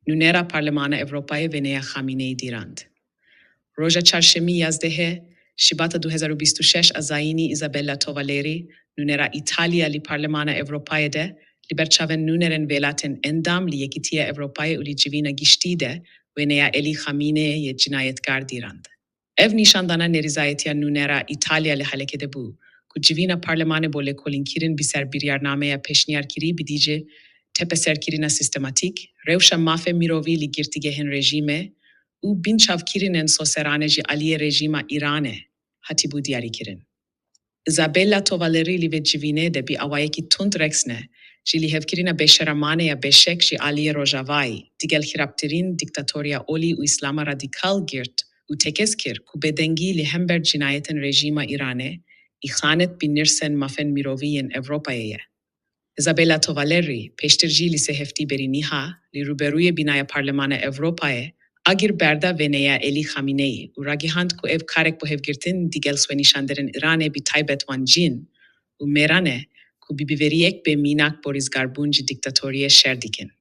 نونera پارلمانا Evropayê Venea Xaminei dirand. Roja çarşemî 11 Şubat 2026 azayînî Isabella Tovaleri, nunera İtalya li Parlemana Evropayê de li ber çavên nûnerên vêlatên endam li Yekîtiya Evropayê û li civîna giştî de Venea Elî Xamineyê cinayetgar dirand. Ev nîşandana nêrîzayetiya nûnera İtalya li helekê bû ku civîna parlemanê bo lêkolînkirin bi ser biryarnameya pêşniyarkirî bidîce tepeserkirina sistematik, rewşa mafê mirovî li girtîgehên rejîmê û binçavkirînên soseranê jî aliyê rejîma Îranê hatîbû diyarîkirin. Isabella Tovaleri li vê civînê de bi awayekî tund reksne ji li hevkirina bêşeramanê ya bêşek jî aliyê Rojavayê, digel xirabtirîn dîktatorya olî û îslama radîkal girt û tekez kir ku bêdengî li hember cinayetên rejîma Îranê îxanet bi nirsên mafên mirovî yên Ewropayê ye. Isabella Tovaleri, pêştir jî li sêheftî berî niha, li rûberûyê bînaya Parlemana Ewropayê agir berda Venea Elî Xamineyî û ragihand ku ev karek bu hevgirtin digel swênîşanderên Îranê bi taybet wan cîn û mêran e ku bi biveriyek bê mînak bo rîzgarbûn ji dîktatoriyê şer dikin.